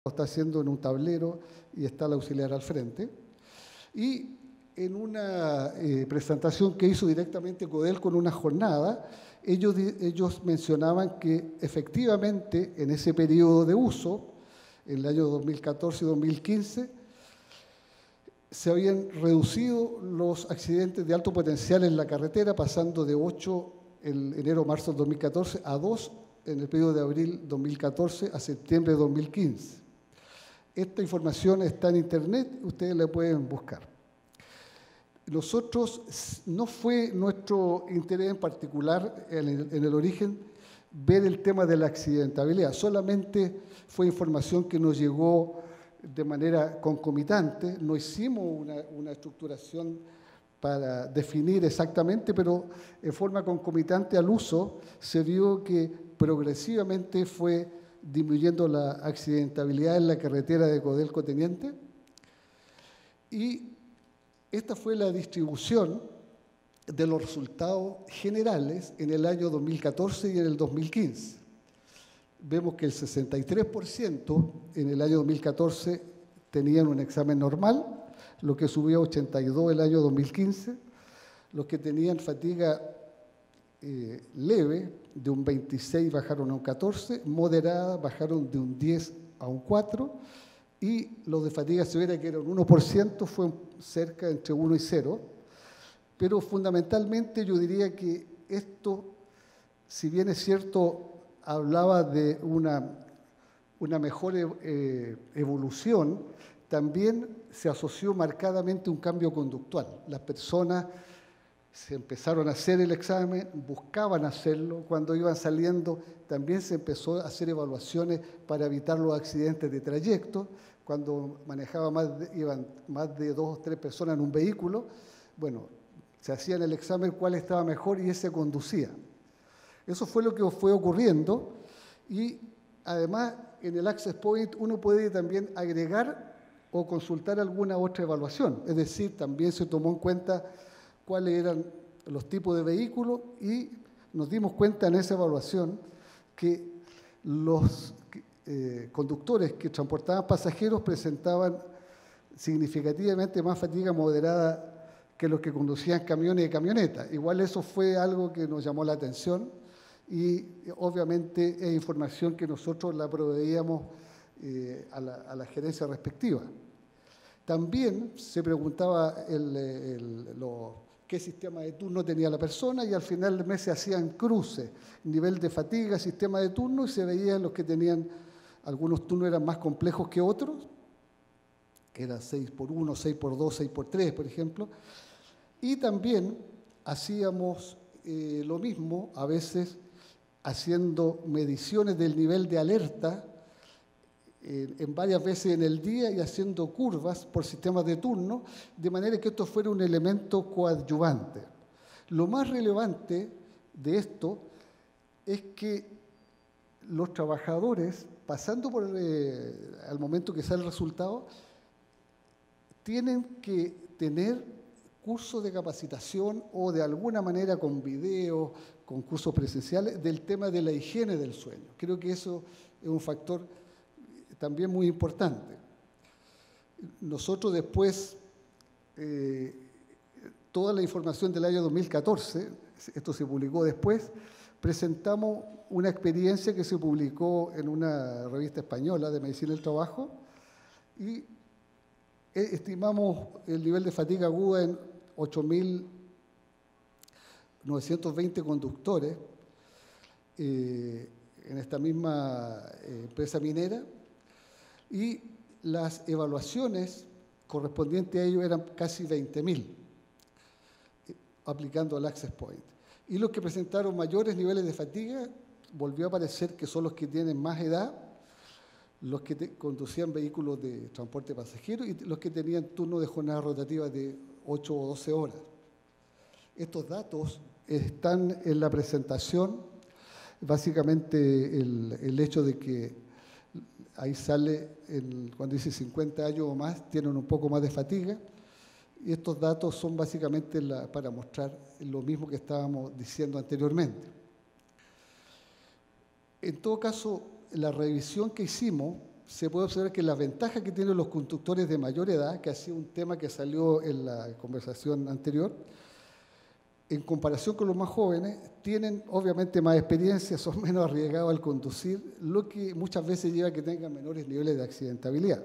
lo está haciendo en un tablero y está el auxiliar al frente. Y en una presentación que hizo directamente Codelco en una jornada, ellos mencionaban que efectivamente en ese periodo de uso, en el año 2014 y 2015, se habían reducido los accidentes de alto potencial en la carretera, pasando de 8 en enero-marzo del 2014 a 2 en el periodo de abril 2014 a septiembre de 2015. Esta información está en internet, ustedes la pueden buscar. Nosotros, no fue nuestro interés en particular en el origen ver el tema de la accidentabilidad, solamente fue información que nos llegó de manera concomitante, no hicimos una estructuración para definir exactamente, pero en forma concomitante al uso se vio que progresivamente fue disminuyendo la accidentabilidad en la carretera de Codelco Teniente, y esta fue la distribución de los resultados generales en el año 2014 y en el 2015. Vemos que el 63% en el año 2014 tenían un examen normal, lo que subió a 82% el año 2015. Los que tenían fatiga leve, de un 26 bajaron a un 14, moderada bajaron de un 10 a un 4, y los de fatiga severa, que eran 1%, fue cerca entre 1 y 0. Pero fundamentalmente yo diría que esto, si bien es cierto, hablaba de una mejor evolución, también se asoció marcadamente un cambio conductual. Las personas se empezaron a hacer el examen, buscaban hacerlo, cuando iban saliendo también se empezó a hacer evaluaciones para evitar los accidentes de trayecto, cuando iban más de 2 o 3 personas en un vehículo, bueno, se hacían el examen cuál estaba mejor y ese conducía. Eso fue lo que fue ocurriendo, y además en el Access Point uno puede también agregar o consultar alguna otra evaluación, es decir, también se tomó en cuenta cuáles eran los tipos de vehículos, y nos dimos cuenta en esa evaluación que los conductores que transportaban pasajeros presentaban significativamente más fatiga moderada que los que conducían camiones y camionetas. Igual eso fue algo que nos llamó la atención, y obviamente es información que nosotros la proveíamos a la gerencia respectiva. También se preguntaba qué sistema de turno tenía la persona, y al final del mes se hacían cruces, nivel de fatiga, sistema de turno, y se veían los que tenían, algunos turnos eran más complejos que otros, que era 6x1, 6x2, 6x3, por ejemplo. Y también hacíamos lo mismo, a veces haciendo mediciones del nivel de alerta en varias veces en el día, y haciendo curvas por sistemas de turno, de manera que esto fuera un elemento coadyuvante. Lo más relevante de esto es que los trabajadores, pasando por al momento que sale el resultado, tienen que tener cursos de capacitación o de alguna manera con video, con cursos presenciales, del tema de la higiene del sueño. Creo que eso es un factor también muy importante. Nosotros después, toda la información del año 2014, esto se publicó después, presentamos una experiencia que se publicó en una revista española de Medicina del Trabajo, y estimamos el nivel de fatiga aguda en 8.920 conductores en esta misma empresa minera, y las evaluaciones correspondientes a ello eran casi 20.000, aplicando el Access Point. Y los que presentaron mayores niveles de fatiga, volvió a aparecer que son los que tienen más edad, los que conducían vehículos de transporte pasajero y los que tenían turnos de jornada rotativa de 8 o 12 horas. Estos datos están en la presentación, básicamente el hecho de que ahí sale, cuando dice 50 años o más, tienen un poco más de fatiga, y estos datos son básicamente para mostrar lo mismo que estábamos diciendo anteriormente. En todo caso, la revisión que hicimos se puede observar que las ventajas que tienen los conductores de mayor edad, que ha sido un tema que salió en la conversación anterior, en comparación con los más jóvenes, tienen obviamente más experiencia, son menos arriesgados al conducir, lo que muchas veces lleva a que tengan menores niveles de accidentabilidad.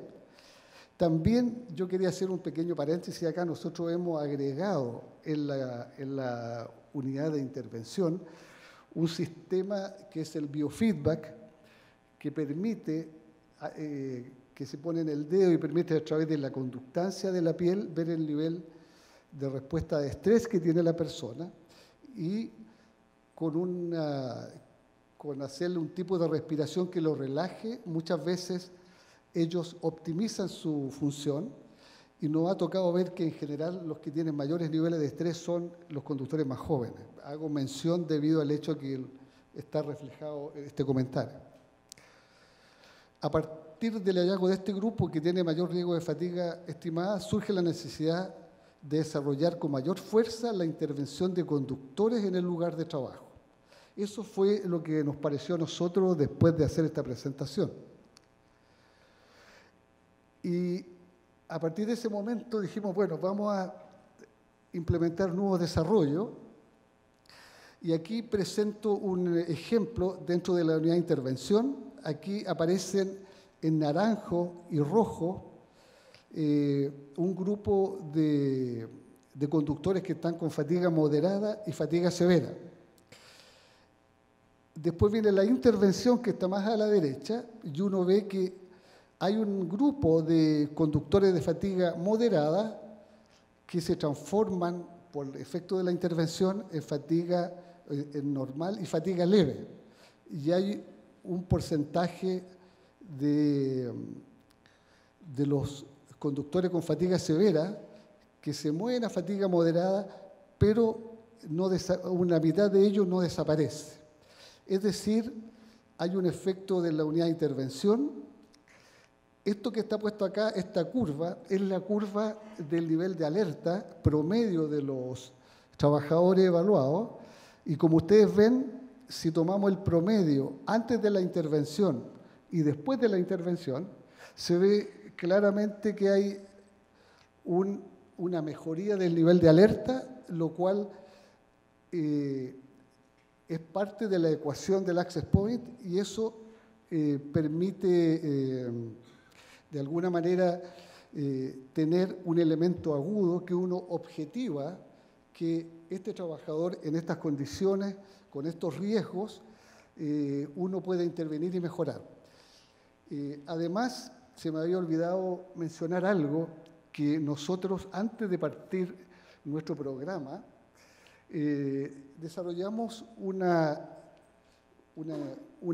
También yo quería hacer un pequeño paréntesis acá. Nosotros hemos agregado en la unidad de intervención un sistema que es el biofeedback, que permite, que se pone en el dedo y permite a través de la conductancia de la piel ver el nivel de respuesta de estrés que tiene la persona, y con hacerle un tipo de respiración que lo relaje, muchas veces ellos optimizan su función, y nos ha tocado ver que en general los que tienen mayores niveles de estrés son los conductores más jóvenes. Hago mención debido al hecho que está reflejado en este comentario. A partir del hallazgo de este grupo, que tiene mayor riesgo de fatiga estimada, surge la necesidad de desarrollar con mayor fuerza la intervención de conductores en el lugar de trabajo. Eso fue lo que nos pareció a nosotros después de hacer esta presentación. Y a partir de ese momento dijimos, bueno, vamos a implementar nuevos desarrollos. Y aquí presento un ejemplo dentro de la unidad de intervención. Aquí aparecen en naranjo y rojo un grupo de conductores que están con fatiga moderada y fatiga severa. Después viene la intervención, que está más a la derecha, y uno ve que hay un grupo de conductores de fatiga moderada que se transforman por el efecto de la intervención en fatiga normal y fatiga leve. Y hay un porcentaje de los conductores con fatiga severa que se mueven a fatiga moderada, pero una mitad de ellos no desaparece. Es decir, hay un efecto de la unidad de intervención. Esto que está puesto acá, esta curva, es la curva del nivel de alerta promedio de los trabajadores evaluados. Y como ustedes ven, si tomamos el promedio antes de la intervención y después de la intervención, se ve claramente que hay una mejoría del nivel de alerta, lo cual es parte de la ecuación del Access Point, y eso permite de alguna manera tener un elemento agudo que uno objetiva que este trabajador en estas condiciones, con estos riesgos, uno puede intervenir y mejorar. Además, se me había olvidado mencionar algo, que nosotros, antes de partir nuestro programa, desarrollamos una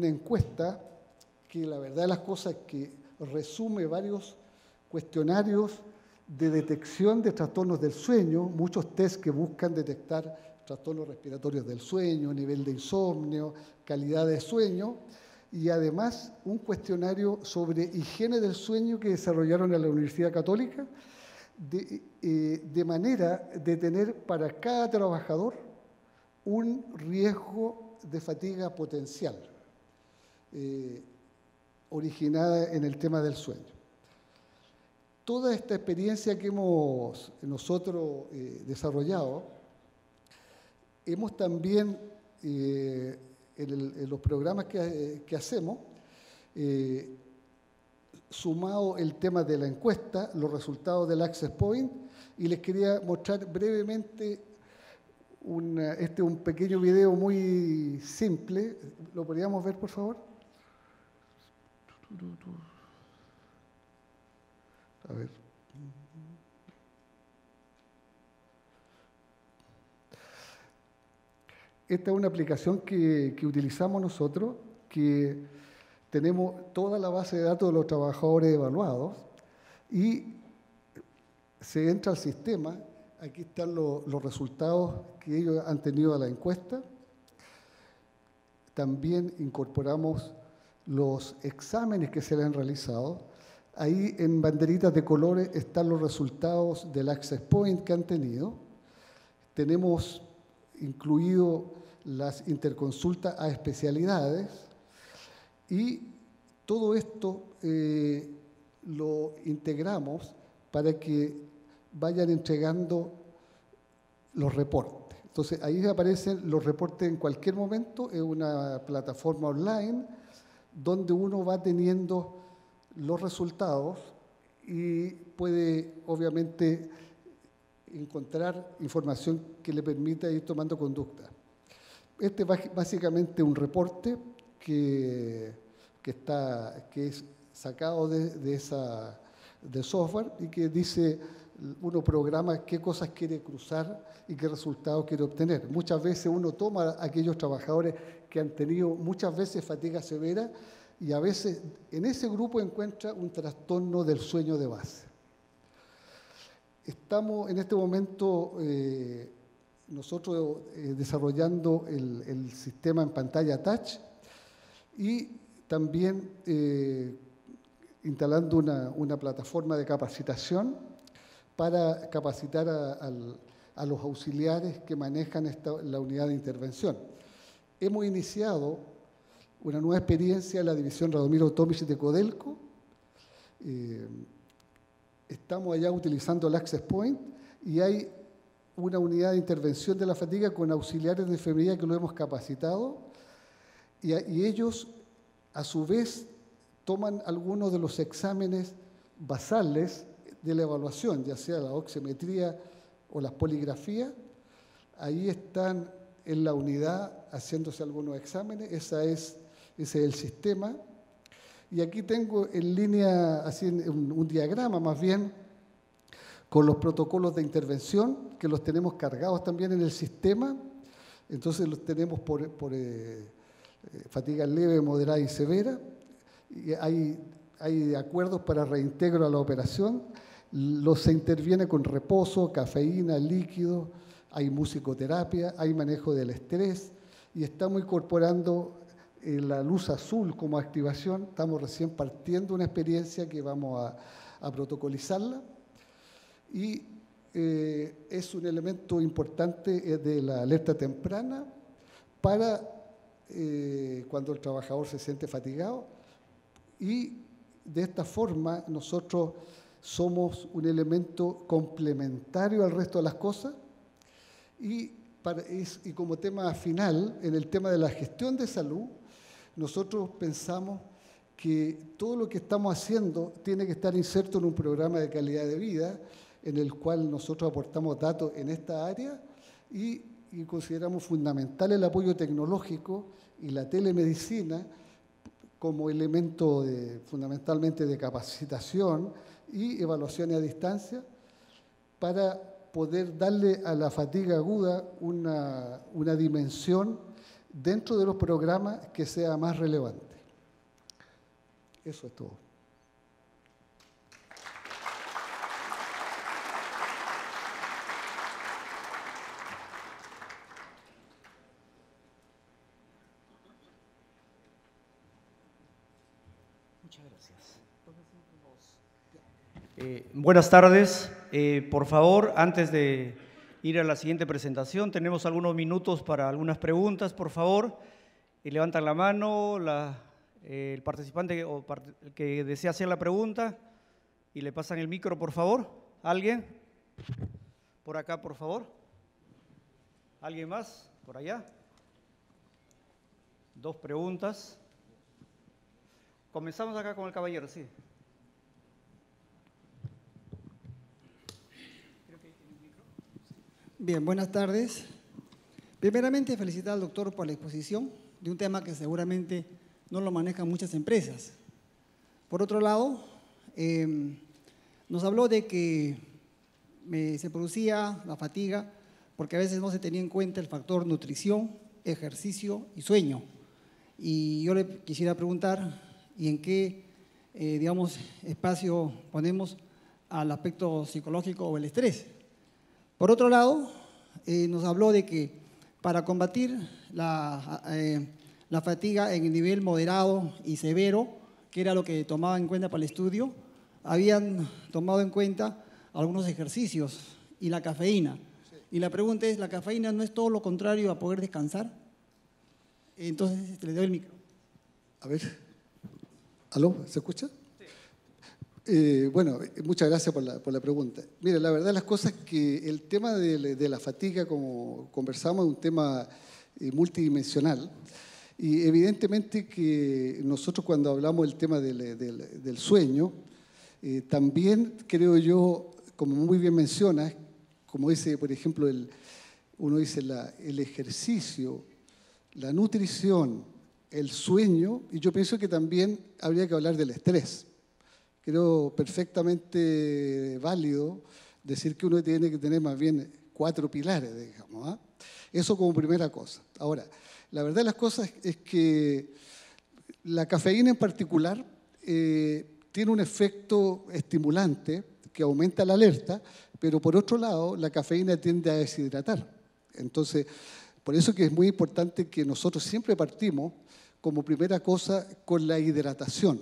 encuesta que, la verdad de las cosas, que resume varios cuestionarios de detección de trastornos del sueño, muchos test que buscan detectar trastornos respiratorios del sueño, nivel de insomnio, calidad de sueño, y además un cuestionario sobre higiene del sueño que desarrollaron en la Universidad Católica, de manera de tener para cada trabajador un riesgo de fatiga potencial originada en el tema del sueño. Toda esta experiencia que hemos nosotros desarrollado, hemos también en los programas que hacemos, sumado el tema de la encuesta, los resultados del Access Point, y les quería mostrar brevemente un pequeño video muy simple. ¿Lo podríamos ver, por favor? A ver. Esta es una aplicación que utilizamos nosotros, que tenemos toda la base de datos de los trabajadores evaluados y se entra al sistema. Aquí están los resultados que ellos han tenido a la encuesta. También incorporamos los exámenes que se le han realizado. Ahí en banderitas de colores están los resultados del Access Point que han tenido. Tenemos incluido las interconsultas a especialidades y todo esto lo integramos para que vayan entregando los reportes. Entonces, ahí aparecen los reportes en cualquier momento, es una plataforma online donde uno va teniendo los resultados y puede, obviamente, encontrar información que le permita ir tomando conducta. Este es básicamente un reporte que es sacado de software y que dice, uno programa qué cosas quiere cruzar y qué resultados quiere obtener. Muchas veces uno toma a aquellos trabajadores que han tenido muchas veces fatiga severa y a veces en ese grupo encuentra un trastorno del sueño de base. Estamos en este momento nosotros desarrollando el sistema en pantalla touch y también instalando una plataforma de capacitación para capacitar a los auxiliares que manejan la unidad de intervención. Hemos iniciado una nueva experiencia en la división Radomiro Tomic de Codelco. Estamos allá utilizando el Access Point y hay una unidad de intervención de la fatiga con auxiliares de enfermería que lo hemos capacitado y ellos, a su vez, toman algunos de los exámenes basales de la evaluación, ya sea la oximetría o las poligrafías. Ahí están en la unidad haciéndose algunos exámenes, ese es el sistema. Y aquí tengo en línea, así un diagrama más bien, con los protocolos de intervención, que los tenemos cargados también en el sistema. Entonces los tenemos por fatiga leve, moderada y severa. Y hay acuerdos para reintegro a la operación. Se interviene con reposo, cafeína, líquido, hay musicoterapia, hay manejo del estrés y estamos incorporando la luz azul como activación. Estamos recién partiendo una experiencia que vamos a protocolizarla y es un elemento importante de la alerta temprana para cuando el trabajador se siente fatigado y de esta forma nosotros somos un elemento complementario al resto de las cosas y como tema final, en el tema de la gestión de salud, nosotros pensamos que todo lo que estamos haciendo tiene que estar inserto en un programa de calidad de vida en el cual nosotros aportamos datos en esta área y consideramos fundamental el apoyo tecnológico y la telemedicina como elemento fundamentalmente de capacitación y evaluaciones a distancia para poder darle a la fatiga aguda una dimensión dentro de los programas que sea más relevante. Eso es todo. Muchas gracias. Buenas tardes. Por favor, antes de ir a la siguiente presentación, tenemos algunos minutos para algunas preguntas, por favor. Levantan la mano el participante o el que desea hacer la pregunta y le pasan el micro, por favor. ¿Alguien? Por acá, por favor. ¿Alguien más? ¿Por allá? Dos preguntas. Comenzamos acá con el caballero, sí. Bien, buenas tardes. Primeramente, felicitar al doctor por la exposición de un tema que seguramente no lo manejan muchas empresas. Por otro lado, nos habló de que se producía la fatiga porque a veces no se tenía en cuenta el factor nutrición, ejercicio y sueño. Y yo le quisiera preguntar, ¿y en qué, espacio ponemos al aspecto psicológico o el estrés? Por otro lado, nos habló de que para combatir la fatiga en el nivel moderado y severo, que era lo que tomaba en cuenta para el estudio, habían tomado en cuenta algunos ejercicios y la cafeína. Sí. Y la pregunta es, ¿la cafeína no es todo lo contrario a poder descansar? Entonces, le doy el micro. A ver. ¿Aló? ¿Se escucha? Bueno, muchas gracias por la pregunta. Mira, la verdad las cosas es que el tema de la fatiga, como conversamos, es un tema multidimensional. Y evidentemente que nosotros cuando hablamos del tema del sueño, también creo yo, como muy bien mencionas, como dice, por ejemplo, uno dice el ejercicio, la nutrición, el sueño, y yo pienso que también habría que hablar del estrés. Creo perfectamente válido decir que uno tiene que tener más bien 4 pilares, digamos, ¿ah? Eso como primera cosa. Ahora, la verdad de las cosas es que la cafeína en particular tiene un efecto estimulante que aumenta la alerta, pero por otro lado, la cafeína tiende a deshidratar. Entonces, por eso que es muy importante que nosotros siempre partimos como primera cosa con la hidratación.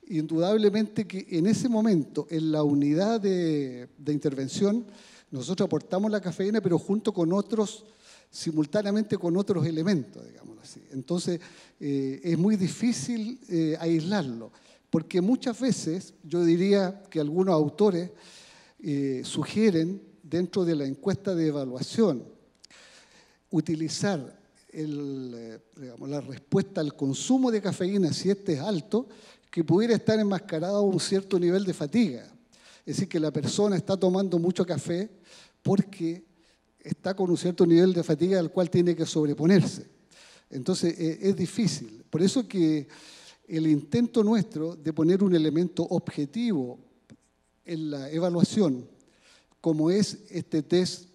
Indudablemente que en ese momento, en la unidad de intervención, nosotros aportamos la cafeína, pero junto con otros, simultáneamente con otros elementos, digámoslo así. Entonces, es muy difícil aislarlo, porque muchas veces, yo diría que algunos autores sugieren, dentro de la encuesta de evaluación, utilizar la respuesta al consumo de cafeína, si este es alto, que pudiera estar enmascarado a un cierto nivel de fatiga. Es decir, que la persona está tomando mucho café porque está con un cierto nivel de fatiga al cual tiene que sobreponerse. Entonces, es difícil. Por eso que el intento nuestro de poner un elemento objetivo en la evaluación, como es este test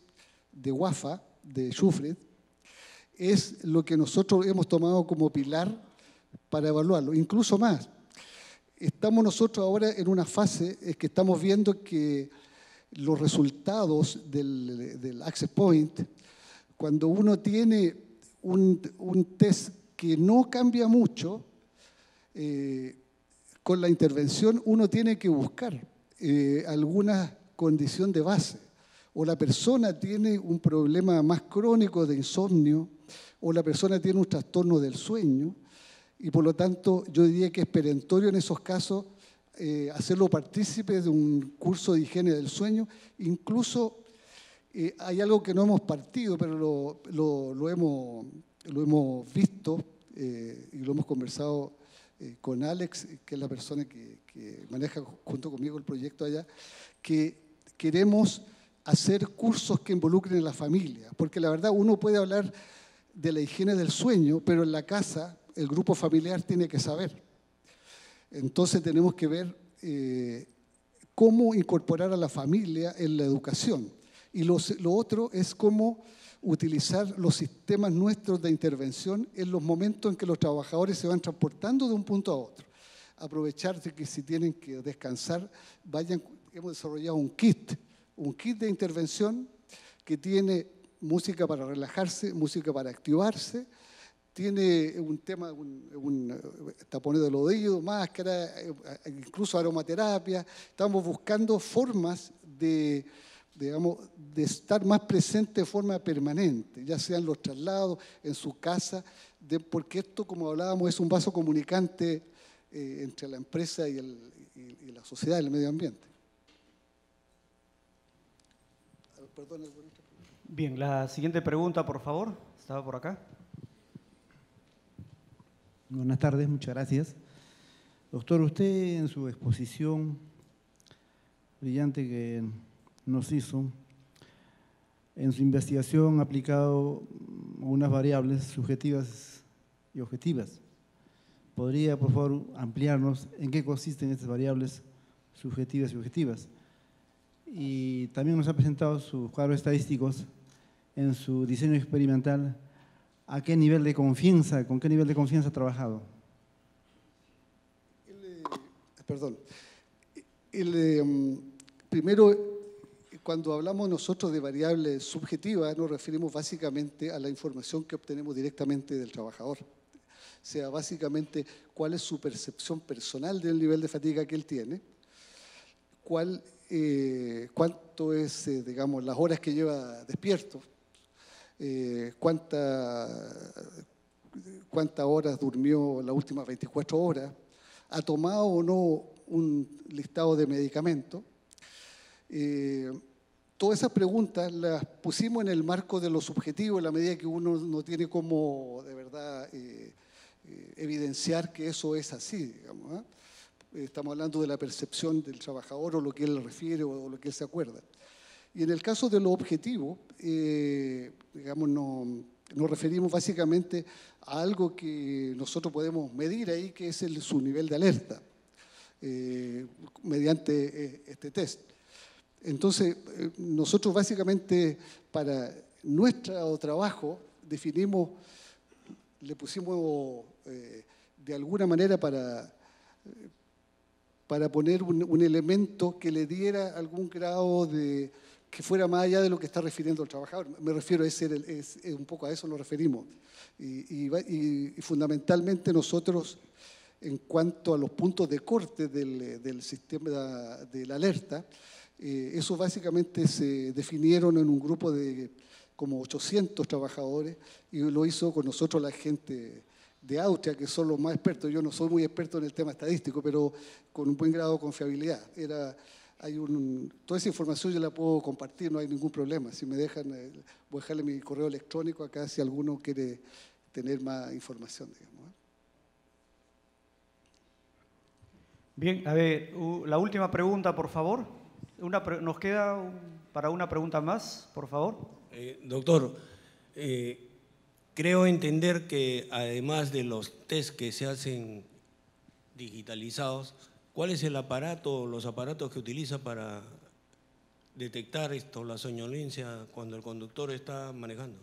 de WAFA, de Shufrid, es lo que nosotros hemos tomado como pilar para evaluarlo. Incluso más, estamos nosotros ahora en una fase en que estamos viendo que los resultados del Access Point, cuando uno tiene un test que no cambia mucho, con la intervención uno tiene que buscar alguna condición de base. O la persona tiene un problema más crónico de insomnio, o la persona tiene un trastorno del sueño, y por lo tanto yo diría que es perentorio en esos casos hacerlo partícipe de un curso de higiene del sueño. Incluso hay algo que no hemos partido, pero lo hemos visto y lo hemos conversado con Alex, que es la persona que maneja junto conmigo el proyecto allá, que queremos hacer cursos que involucren a la familia, porque la verdad uno puede hablar de la higiene del sueño, pero en la casa el grupo familiar tiene que saber. Entonces tenemos que ver cómo incorporar a la familia en la educación. Y lo otro es cómo utilizar los sistemas nuestros de intervención en los momentos en que los trabajadores se van transportando de un punto a otro. Aprovechar de que si tienen que descansar, hemos desarrollado un kit de intervención que tiene música para relajarse, música para activarse, tiene un tema, tapones del oído, máscara, incluso aromaterapia. Estamos buscando formas de estar más presente de forma permanente, ya sean los traslados, en su casa, porque esto, como hablábamos, es un vaso comunicante entre la empresa y la sociedad, el medio ambiente. Perdón, bien, la siguiente pregunta, por favor. Estaba por acá. Buenas tardes, muchas gracias. Doctor, usted en su exposición brillante que nos hizo, en su investigación ha aplicado unas variables subjetivas y objetivas. ¿Podría, por favor, ampliarnos en qué consisten estas variables subjetivas y objetivas? Y también nos ha presentado sus cuadros estadísticos en su diseño experimental. ¿A qué nivel de confianza, con qué nivel de confianza ha trabajado? Primero, cuando hablamos nosotros de variables subjetivas, nos referimos básicamente a la información que obtenemos directamente del trabajador. O sea, básicamente, cuál es su percepción personal del nivel de fatiga que él tiene, cuánto es, digamos, las horas que lleva despierto, cuántas horas durmió las últimas 24 horas, ha tomado o no un listado de medicamentos. Todas esas preguntas las pusimos en el marco de lo subjetivo, en la medida que uno no tiene cómo de verdad evidenciar que eso es así, digamos, ¿eh? Estamos hablando de la percepción del trabajador o lo que él refiere o lo que él se acuerda. Y en el caso de lo objetivo, digamos, nos referimos básicamente a algo que nosotros podemos medir ahí, que es su nivel de alerta, mediante este test. Entonces, nosotros básicamente para nuestro trabajo definimos, le pusimos de alguna manera para poner un elemento que le diera algún grado de que fuera más allá de lo que está refiriendo el trabajador. Me refiero a un poco a eso nos referimos. Y fundamentalmente nosotros, en cuanto a los puntos de corte del sistema de la alerta, eso básicamente se definieron en un grupo de como 800 trabajadores y lo hizo con nosotros la gente de Austria, que son los más expertos. Yo no soy muy experto en el tema estadístico, pero con un buen grado de confiabilidad. Toda esa información yo la puedo compartir, no hay ningún problema. Si me dejan, voy a dejarle mi correo electrónico acá si alguno quiere tener más información, digamos. Bien, a ver, la última pregunta, por favor. Nos queda para una pregunta más, por favor. Doctor, creo entender que además de los test que se hacen digitalizados, ¿cuál es el aparato, los aparatos que utiliza para detectar la soñolencia cuando el conductor está manejando?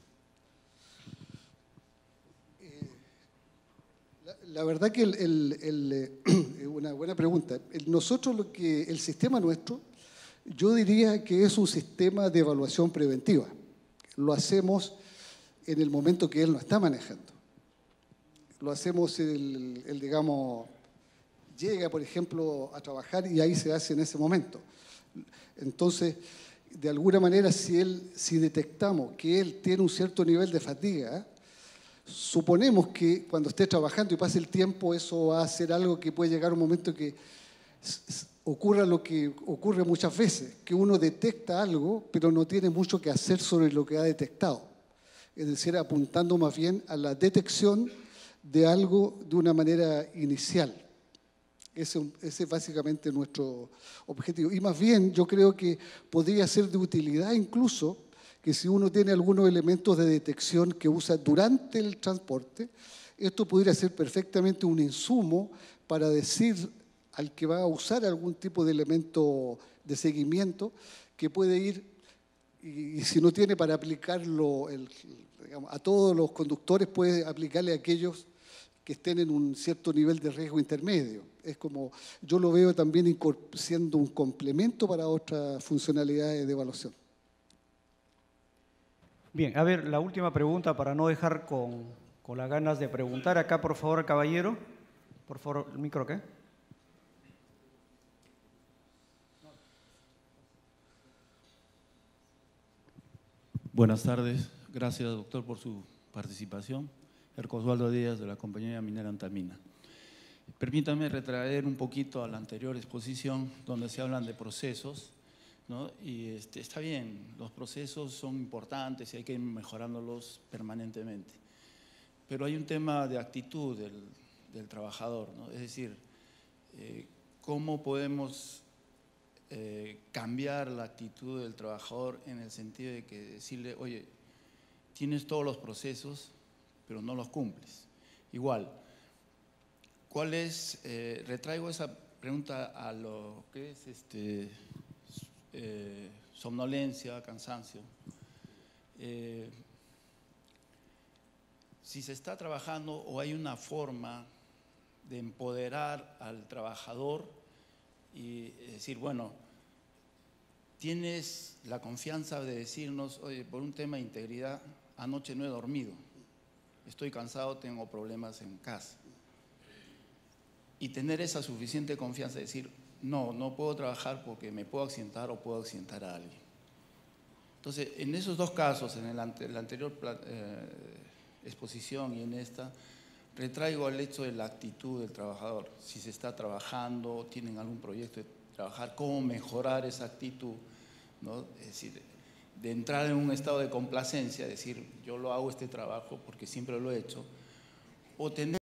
La verdad que una buena pregunta. Nosotros el sistema nuestro, yo diría que es un sistema de evaluación preventiva. Lo hacemos en el momento que él no está manejando. Lo hacemos, digamos, llega, por ejemplo, a trabajar y ahí se hace en ese momento. Entonces, de alguna manera, si detectamos que él tiene un cierto nivel de fatiga, suponemos que cuando esté trabajando y pase el tiempo, eso va a ser algo que puede llegar a un momento que ocurra lo que ocurre muchas veces, que uno detecta algo, pero no tiene mucho que hacer sobre lo que ha detectado. Es decir, apuntando más bien a la detección de algo de una manera inicial. Ese es básicamente nuestro objetivo. Y más bien, yo creo que podría ser de utilidad incluso que si uno tiene algunos elementos de detección que usa durante el transporte, esto pudiera ser perfectamente un insumo para decir al que va a usar algún tipo de elemento de seguimiento que puede ir, y si no tiene para aplicarlo digamos, a todos los conductores, puede aplicarle a aquellos que estén en un cierto nivel de riesgo intermedio. Es como, yo lo veo también siendo un complemento para otras funcionalidades de evaluación. Bien, a ver, la última pregunta para no dejar con las ganas de preguntar. Acá, por favor, el caballero. Por favor, el micro, ¿qué? Buenas tardes. Gracias, doctor, por su participación. Erco Osvaldo Díaz, de la compañía minera Antamina. Permítame retraer un poquito a la anterior exposición, donde se hablan de procesos, ¿no? Y está bien, los procesos son importantes y hay que ir mejorándolos permanentemente. Pero hay un tema de actitud del trabajador, ¿no? Es decir, ¿cómo podemos cambiar la actitud del trabajador en el sentido de que decirle, oye, tienes todos los procesos, pero no los cumples? Igual, ¿cuál es, retraigo esa pregunta a lo que es somnolencia, cansancio? Si se está trabajando o hay una forma de empoderar al trabajador y decir, bueno, tienes la confianza de decirnos, oye, por un tema de integridad, anoche no he dormido, estoy cansado, tengo problemas en casa. Y tener esa suficiente confianza de decir, no puedo trabajar porque me puedo accidentar o puedo accidentar a alguien. Entonces, en esos dos casos, en la anterior exposición y en esta, retraigo al hecho de la actitud del trabajador. Si se está trabajando, tienen algún proyecto de trabajar, cómo mejorar esa actitud, ¿no? Es decir, de entrar en un estado de complacencia, decir, yo lo hago este trabajo porque siempre lo he hecho, o tener